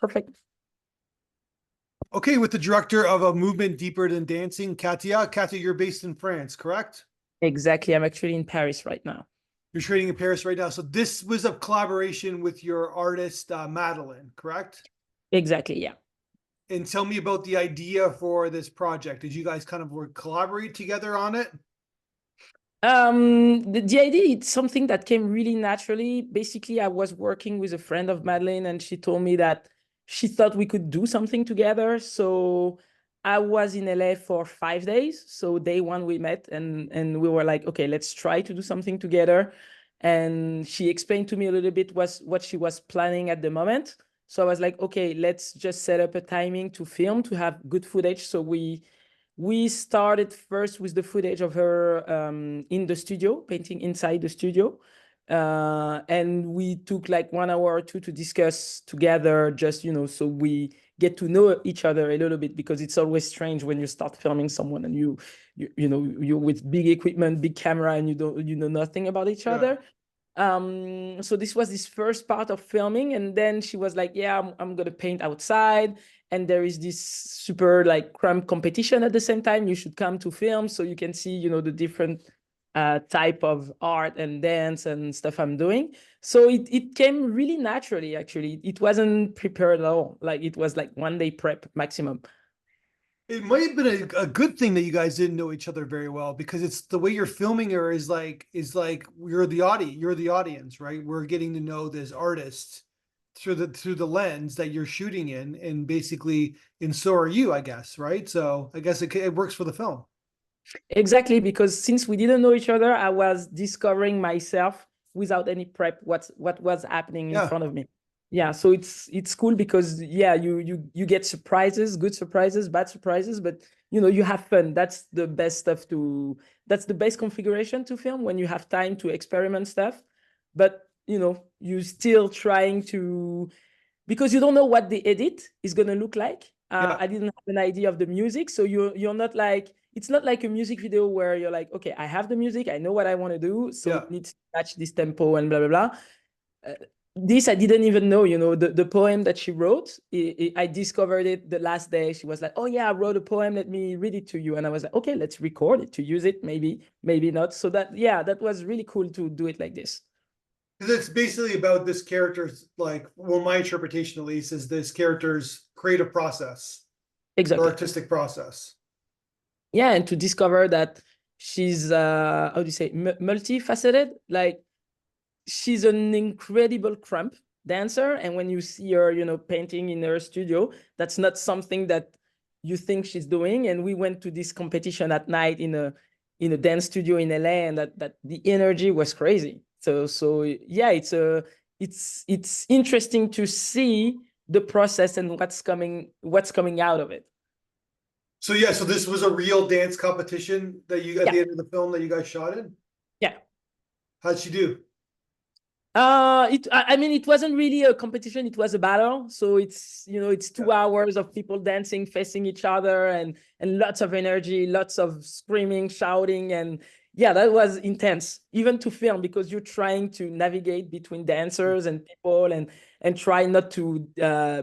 perfect. Okay, with the director of A Movement Deeper Than Dancing, Katya. Katya, you're based in France, correct? Exactly. I'm actually in Paris right now. You're training in Paris right now. So this was a collaboration with your artist, Madeline, correct? Exactly, yeah. And tell me about the idea for this project. Did you guys kind of collaborate together on it? The idea, it's something that came really naturally. Basically, I was working with a friend of Madeline, and she told me that she thought we could do something together. So I was in LA for 5 days. So day one we met, and we were like, okay, let's try to do something together. And she explained to me a little bit what she was planning at the moment. So I was like, okay, let's just set up a timing to film, to have good footage. So we started first with the footage of her in the studio, painting inside the studio. And we took like 1 hour or two to discuss together, just, so we get to know each other a little bit, because it's always strange when you start filming someone and you're with big equipment, big camera, and you know nothing about each other. So this was this first part of filming, and then she was like, yeah, I'm gonna paint outside, and there is this super like crumb competition at the same time. You should come to film so you can see, the different type of art and dance and stuff I'm doing. So it came really naturally, actually. It wasn't prepared at all. Like, it was like 1 day prep maximum. It might have been a good thing that you guys didn't know each other very well, because it's the way you're filming her is like you're the audience, right? We're getting to know this artist through the lens that you're shooting in, and basically, and so are you, I guess, right? So I guess it works for the film. Exactly, because since we didn't know each other, I was discovering myself without any prep, what was happening in Yeah. front of me. Yeah, so it's cool because, yeah, you get surprises, good surprises, bad surprises, but you have fun. That's the best stuff that's the best configuration to film, when you have time to experiment stuff. But you still trying to, because you don't know what the edit is going to look like. Yeah. I didn't have an idea of the music, so you're not like, it's not like a music video where you're like, okay, I have the music, I know what I want to do, so Yeah. it needs to match this tempo and blah blah blah. Uh, this I didn't even know. The poem that she wrote, I discovered it the last day. She was like, oh yeah, I wrote a poem, let me read it to you. And I was like, okay, let's record it to use it, maybe not. So that was really cool to do it like this. Because it's basically about this character's, like, well, my interpretation at least is this character's creative process or Exactly. artistic process. Yeah, and to discover that she's how do you say, multifaceted. Like, she's an incredible crump dancer, and when you see her painting in her studio, that's not something that you think she's doing. And we went to this competition at night in a dance studio in LA, and that the energy was crazy. So yeah, it's interesting to see the process and what's coming out of it. So yeah, so this was a real dance competition that you, at Yeah. the end of the film, that you guys shot in? Yeah. How'd she do? I mean, it wasn't really a competition, it was a battle. So it's 2 hours of people dancing, facing each other, and lots of energy, lots of screaming, shouting. And yeah, that was intense, even to film, because you're trying to navigate between dancers and people, and try not to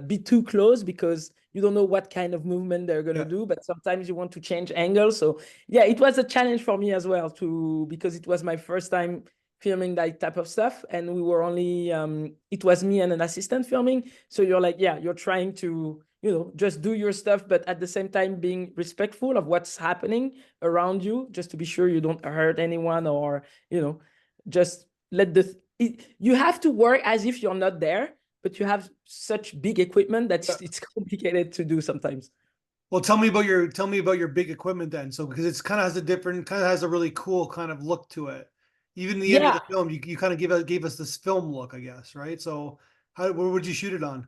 be too close, because you don't know what kind of movement they're going to do, but sometimes you want to change angles. So yeah, it was a challenge for me as well, because it was my first time filming that type of stuff, and we were only it was me and an assistant filming. So you're like, yeah, you're trying to just do your stuff, but at the same time being respectful of what's happening around you, just to be sure you don't hurt anyone, or just let you have to work as if you're not there, but you have such big equipment that it's complicated to do sometimes. Well, tell me about your big equipment then. So, because it's kind of has a really cool kind of look to it. Even the end of Yeah, the film, you kind of gave us this film look, I guess, right? So, where would you shoot it on?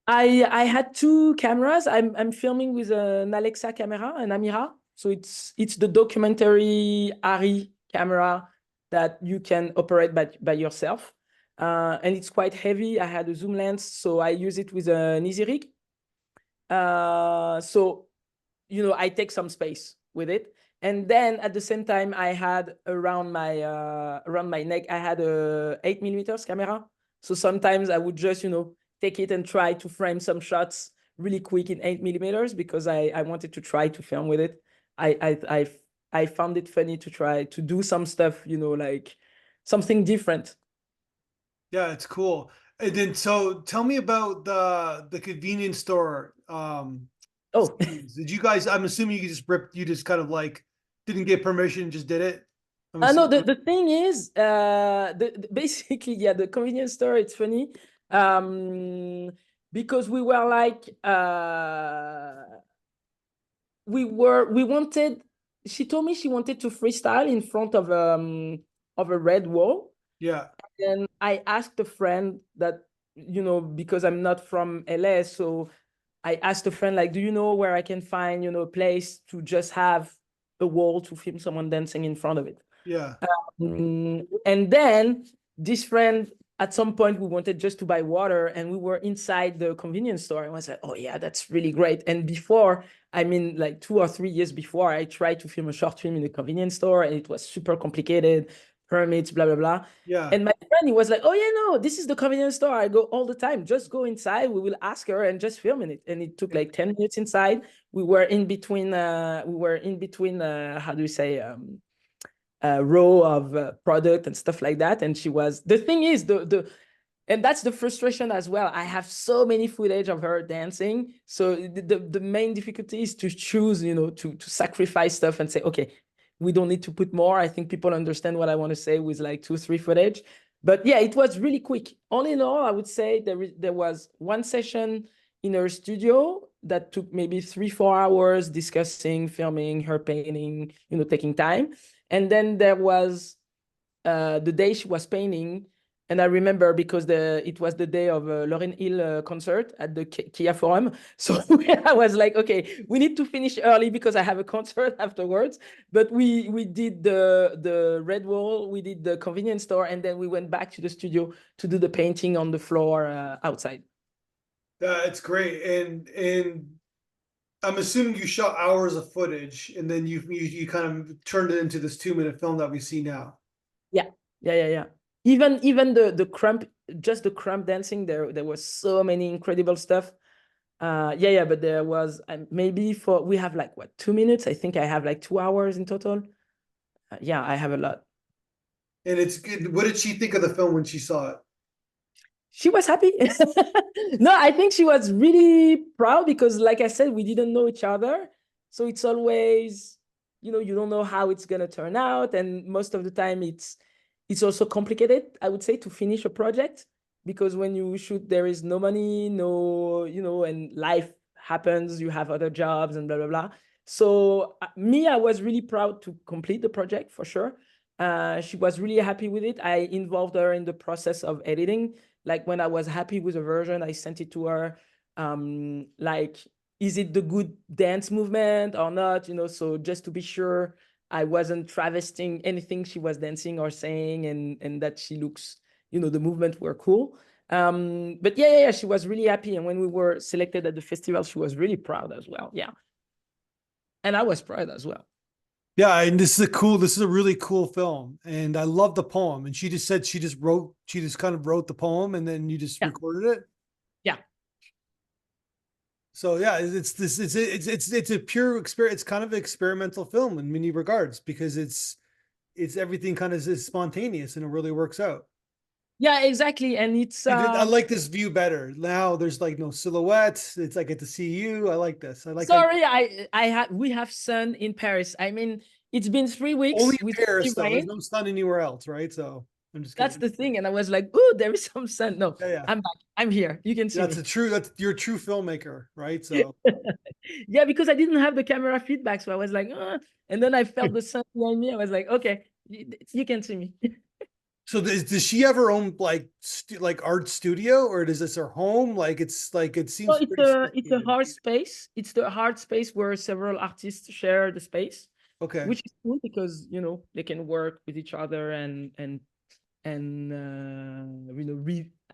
I had two cameras. I'm filming with an Alexa camera, an Amira. So it's the documentary ARRI camera that you can operate by yourself. And it's quite heavy. I had a zoom lens, so I use it with an easy rig. So I take some space with it. And then at the same time, I had around my neck, I had a 8mm camera. So sometimes I would just take it and try to frame some shots really quick in 8 millimeters because I wanted to try to film with it. I found it funny to try to do some stuff, you know, like something different. Yeah, it's cool. And then, so tell me about the convenience store Oh, scenes. Did you guys? I'm assuming you just ripped. You just kind of like didn't get permission, just did it. I'm no, assuming. the thing is, basically, yeah, the convenience store, it's funny. Um, because we were like, we wanted, she told me she wanted to freestyle in front of a red wall. Yeah, And I asked a friend that, you know, because I'm not from LA, so I asked a friend, like, do you know where I can find, you know, a place to just have a wall to film someone dancing in front of it? yeah, And then this friend, at some point, we wanted just to buy water, and we were inside the convenience store. And I was like, oh, yeah, that's really great. And before, I mean, like 2 or 3 years before, I tried to film a short film in the convenience store, and it was super complicated, permits, blah, blah, blah. yeah. And my friend, he was like, oh, yeah, no, this is the convenience store. I go all the time. Just go inside. We will ask her and just film in it. And it took like 10 minutes inside. We were in between, how do you say, row of product and stuff like that. And she was, the thing is, and that's the frustration as well. I have so many footage of her dancing. So the main difficulty is to choose, you know, to sacrifice stuff and say, okay, we don't need to put more. I think people understand what I want to say with like 2, 3 footage. But yeah, it was really quick. All in all, I would say there was one session in her studio that took maybe 3, 4 hours discussing, filming, her painting, you know, taking time. And then there was the day she was painting. And I remember because it was the day of Lauryn Hill concert at the Kia Forum. So I was like, okay, we need to finish early because I have a concert afterwards. But we did the Red Wall, we did the convenience store, and then we went back to the studio to do the painting on the floor outside. That's great. And I'm assuming you shot hours of footage, and then you kind of turned it into this 2-minute film that we see now. Yeah, yeah. Even the crump, just the crump dancing, there was so many incredible stuff. Yeah, but there was maybe we have like what, 2 minutes? I think I have like 2 hours in total. Yeah, I have a lot. And it's good. What did she think of the film when she saw it? She was happy. No, I think she was really proud because, like I said, we didn't know each other. So it's always, you know, you don't know how it's gonna turn out. And most of the time it's also complicated, I would say, to finish a project because when you shoot, there is no money, no, you know, and life happens, you have other jobs and blah, blah, blah. So me, I was really proud to complete the project for sure. She was really happy with it. I involved her in the process of editing. Like when I was happy with a version, I sent it to her. Like, is it the good dance movement or not? You know, so just to be sure I wasn't travesting anything she was dancing or saying, and that she looks, you know, the movement were cool. But yeah, she was really happy. And when we were selected at the festival, she was really proud as well. Yeah. And I was proud as well. Yeah, and this is a really cool film. And I love the poem. And she just said she just kind of wrote the poem and then you just Yeah. recorded it. Yeah. So yeah, it's a pure experience. It's kind of an experimental film in many regards because it's everything kind of is spontaneous and it really works out. Yeah, exactly. And it's I like this view better. Now there's like no silhouettes. It's like I get to see you. I like this. I like how sorry, we have sun in Paris. I mean, it's been 3 weeks only with in Paris though. There's rain. no sun anywhere else, right? So I'm just That's kidding. the thing. And I was like, oh, there is some sun. No, Yeah, yeah. I'm back. I'm here. You can see That's me. you're a true filmmaker, right? So Yeah, because I didn't have the camera feedback. So I was like, and then I felt the sun behind me. I was like, okay, you can see me. so does she have her own like like art studio or is this her home? Like it So seems pretty it's a sophisticated. hard space. It's the hard space where several artists share the space, Okay. which is cool because, you know, they can work with each other and you know,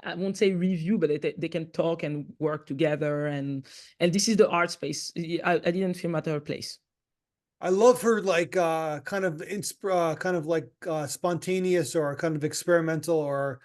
I won't say review, but they can talk and work together. And this is the art space. I didn't film at her place. I love her like kind of kind of like spontaneous or kind of experimental or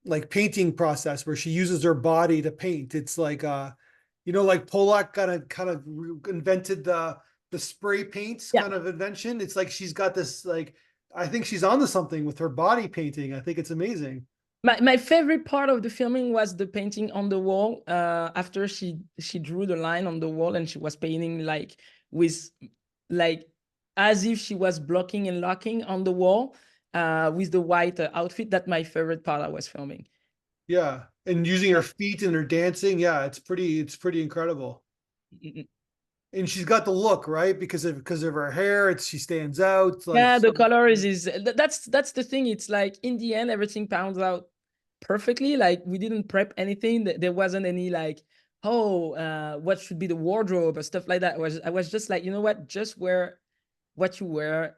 like painting process where she uses her body to paint. It's like like Polak kind of invented the spray paints Yeah. kind of invention. It's like she's got this like I think she's onto something with her body painting. I think it's amazing. My favorite part of the filming was the painting on the wall. After she drew the line on the wall and she was painting like with like as if she was blocking and locking on the wall with the white outfit. That's my favorite part I was filming. Yeah. And using her feet and her dancing. Yeah, it's pretty incredible. Mm-mm. And she's got the look, right? Because of her hair, she stands out. Like Yeah, the so, colors is that's the thing. It's like in the end, everything pounds out perfectly. Like we didn't prep anything. There wasn't any like, oh, what should be the wardrobe or stuff like that. I was just like, you know what, just wear what you wear,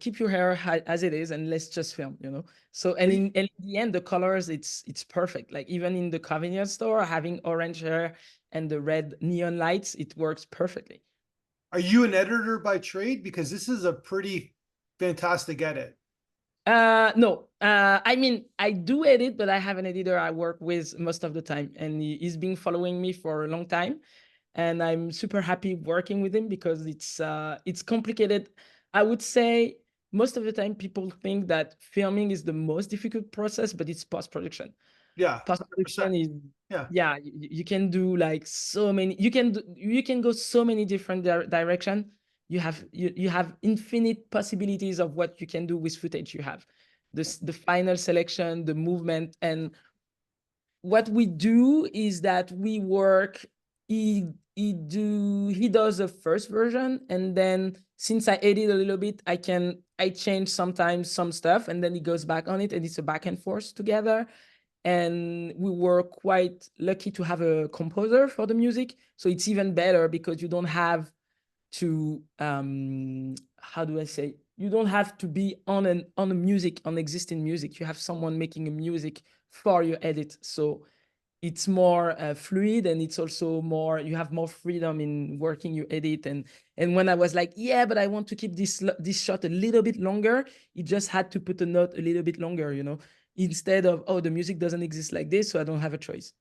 keep your hair as it is, and let's just film, So and in the end, the colors, it's perfect. Like even in the convenience store, having orange hair and the red neon lights, it works perfectly. are you an editor by trade? Because this is a pretty fantastic edit. No. I mean, I do edit, but I have an editor I work with most of the time, and he's been following me for a long time, and I'm super happy working with him because it's complicated. I would say most of the time people think that filming is the most difficult process, but it's post-production. Yeah, Post-production 100%. is, Yeah. yeah, you can do like so many, you can go so many different direction. You have infinite possibilities of what you can do with footage you have. The final selection, the movement, and what we do is that we work, he does the first version, and then since I edit a little bit, I change sometimes some stuff, and then he goes back on it, and it's a back and forth together. And we were quite lucky to have a composer for the music, so it's even better because you don't have to how do I say, you don't have to be on a music, on existing music. You have someone making a music for your edit, so it's more fluid, and it's also more, you have more freedom in working your edit. And when I was like, yeah, but I want to keep this shot a little bit longer, it just had to put a note a little bit longer, instead of, oh, the music doesn't exist like this, so I don't have a choice.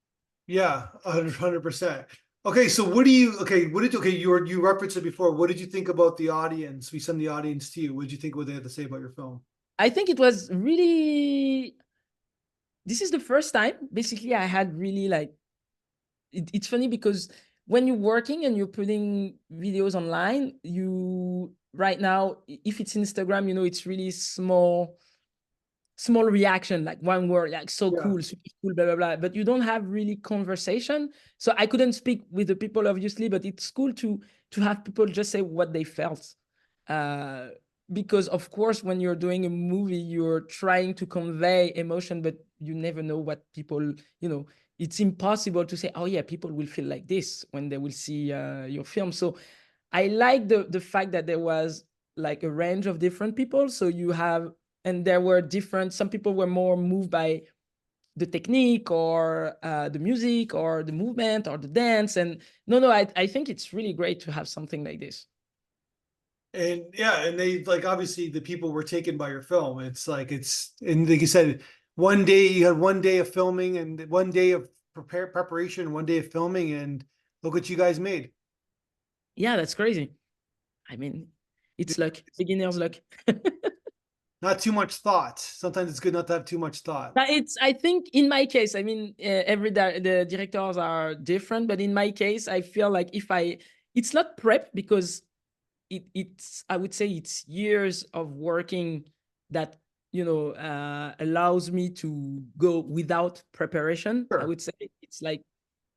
Yeah, 100%. Okay, so you referenced it before. What did you think about the audience? We send the audience to you. What did you think what they had to say about your film? I think it was really, this is the first time basically I had really like, it's funny because when you're working and you're putting videos online, you right now, if it's Instagram, it's really small reaction, like one word, like so Yeah. cool, super cool, blah blah blah, but you don't have really conversation. So I couldn't speak with the people, obviously, but it's cool to have people just say what they felt. uh because of course when you're doing a movie, you're trying to convey emotion, but you never know what people, it's impossible to say, oh yeah, people will feel like this when they will see your film. So I like the fact that there was like a range of different people. So you have, and there were different, some people were more moved by the technique or the music or the movement or the dance. And no, I think it's really great to have something like this. And yeah, and they like obviously the people were taken by your film. It's like and like you said, one day you had one day of filming and one day of preparation, one day of filming, and look what you guys made. Yeah, that's crazy. I mean, it's luck, beginner's luck. Not too much thought. Sometimes it's good not to have too much thought. But I think in my case, I mean, the directors are different, but in my case, I feel like it's not prep because it's, I would say it's years of working that, allows me to go without preparation. I Sure. would say it's like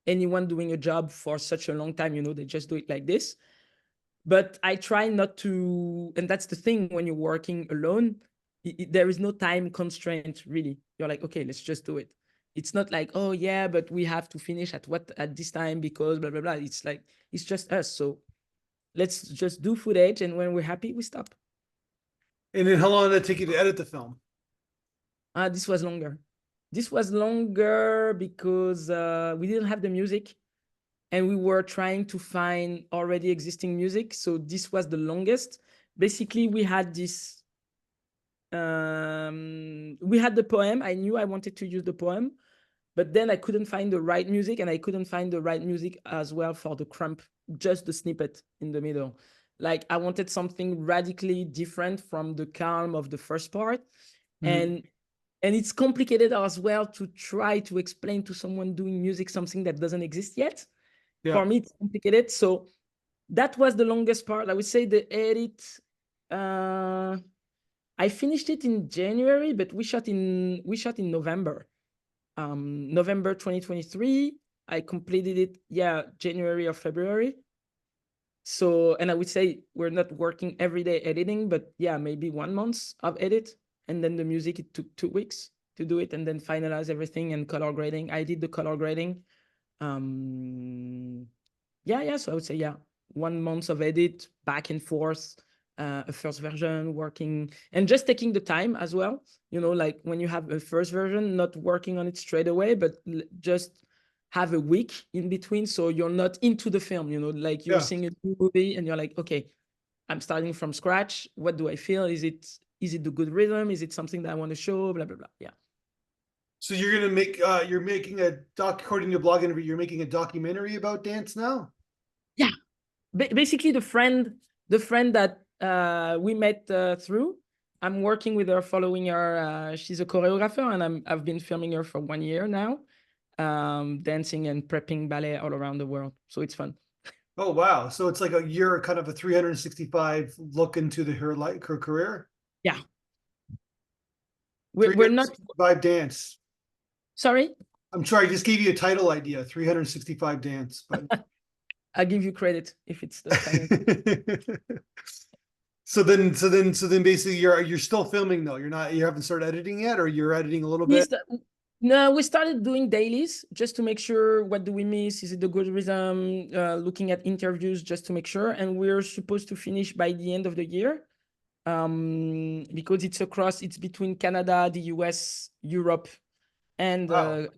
anyone doing a job for such a long time, they just do it like this. But I try not to, and that's the thing when you're working alone, there is no time constraint really. You're like, okay, let's just do it. It's not like, oh yeah, but we have to finish at this time because blah blah blah. It's like, it's just us. So let's just do footage, and when we're happy, we stop. And then how long did it take you to edit the film? This was longer. This was longer because we didn't have the music, and we were trying to find already existing music. So this was the longest. Basically, we had this. We had the poem. I knew I wanted to use the poem, but then I couldn't find the right music, and I couldn't find the right music as well for the crump, just the snippet in the middle. Like I wanted something radically different from the calm of the first part. Mhm. And it's complicated as well to try to explain to someone doing music something that doesn't exist yet. Yeah. For me, it's complicated. So that was the longest part. I would say the edit, I finished it in January, but we shot in November. November 2023. I completed it, yeah, January or February. So, and I would say we're not working every day editing, but yeah, maybe 1 month of edit. And then the music, it took 2 weeks to do it and then finalize everything and color grading. I did the color grading. Yeah. So I would say, yeah, 1 month of edit, back and forth, a first version, working and just taking the time as well. You know, like when you have a first version, not working on it straight away, but just have a week in between. So you're not into the film, you know, like you're Yeah. seeing a new movie and you're like, okay, I'm starting from scratch. What do I feel? Is it the good rhythm? Is it something that I want to show? Blah, blah, blah. Yeah. So you're gonna make you're making a doc according to your blog interview, you're making a documentary about dance now? Yeah. Basically the friend that we met through, I'm working with her, following her. She's a choreographer, and I've been filming her for 1 year now, dancing and prepping ballet all around the world. So it's fun. Oh wow. So it's like a year kind of a 365 look into her career. Yeah. We're not 365 dance. sorry. I'm sorry, I just gave you a title idea, 365 dance, but I'll give you credit if it's the final. so then basically you're still filming though. You haven't started editing yet, or you're editing a little bit? No, we started doing dailies just to make sure what do we miss? Is it the good rhythm? Looking at interviews just to make sure. And we're supposed to finish by the end of the year, because it's between Canada, the US, Europe, and Wow.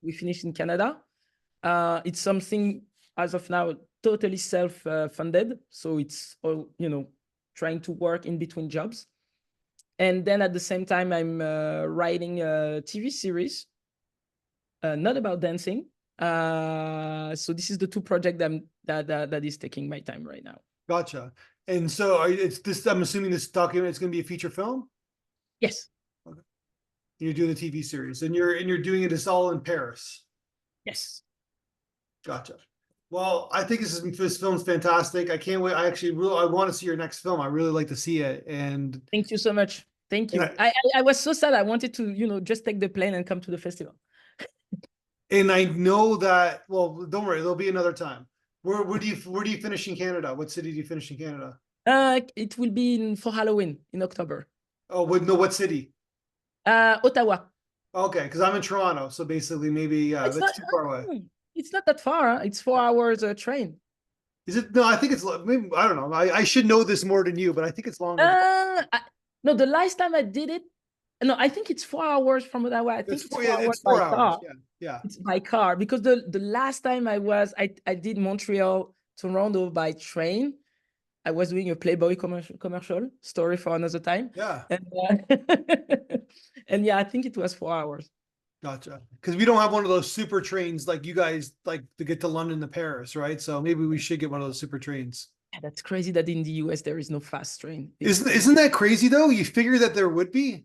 we finished in Canada. It's something as of now totally self-funded. So it's all, you know, trying to work in between jobs. And then at the same time, I'm writing a TV series, not about dancing. So this is the two projects that is taking my time right now. Gotcha. And so it's this, I'm assuming this document is going to be a feature film. Yes. Okay. You're doing the TV series, and you're doing it. It's all in Paris. Yes. Gotcha. Well, I think this film's fantastic. I can't wait. I want to see your next film. I really like to see it. And Thank you so much. Thank you. and I was so sad. I wanted to, you know, just take the plane and come to the festival. I know that. Well, don't worry. There'll be another time. Where do you finish in Canada? What city do you finish in Canada? It will be for Halloween in October. Oh, what city? Ottawa. Okay, because I'm in Toronto, so basically maybe It's that's not. too far away. It's not that far. It's 4 hours train. Is it? No, I think it's. Maybe, I don't know. I should know this more than you, but I think it's longer. No, the last time I did it, no, I think it's 4 hours from Ottawa. I think it's 4 hours it's by 4 hours. car. Yeah. It's by car, because the last time I did Montreal, Toronto by train. I was doing a Playboy commercial, story for another time. Yeah. And yeah, I think it was 4 hours. Gotcha. Because we don't have one of those super trains like you guys like to get to London to Paris, right? So maybe we should get one of those super trains. Yeah, that's crazy that in the US there is no fast train. Isn't that crazy though? You figure that there would be.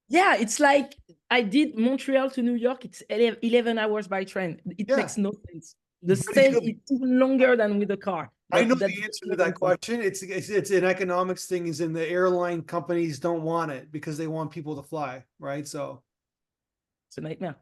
Yeah, it's like I did Montreal to New York. It's 11 hours by train. It makes no sense. The stay is even longer than with a car. I know the answer to that question. It's an economics thing. Is in the airline companies don't want it because they want people to fly, right? So it's a nightmare.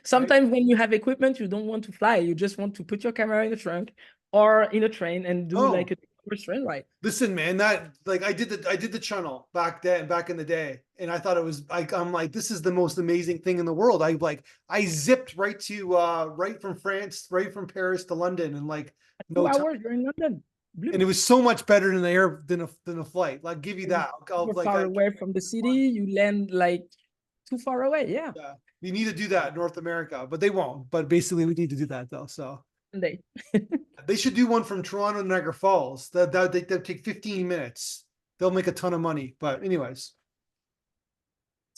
Sometimes when you have equipment, you don't want to fly. You just want to put your camera in the trunk or in a train and do like a train ride. Listen, man, that like I did the channel back in the day, and I thought it was I'm like, this is the most amazing thing in the world. I zipped right from France, right from Paris to London in like 2 hours. You're in London. And it was so much better than the air than a flight. Like, give you that. Far away from the city, you land like too far away. Yeah. We need to do that in North America, but they won't. But basically, we need to do that though. So they should do one from Toronto to Niagara Falls. That take 15 minutes. They'll make a ton of money. But anyways,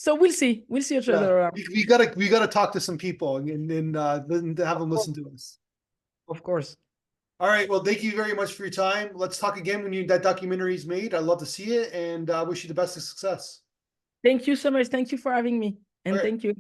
So we'll see. We'll see each Yeah, other around. we gotta talk to some people and have them listen to us. Of course. All right. Well, thank you very much for your time. Let's talk again when that documentary is made. I'd love to see it, and wish you the best of success. Thank you so much. Thank you for having me. All And right. thank you.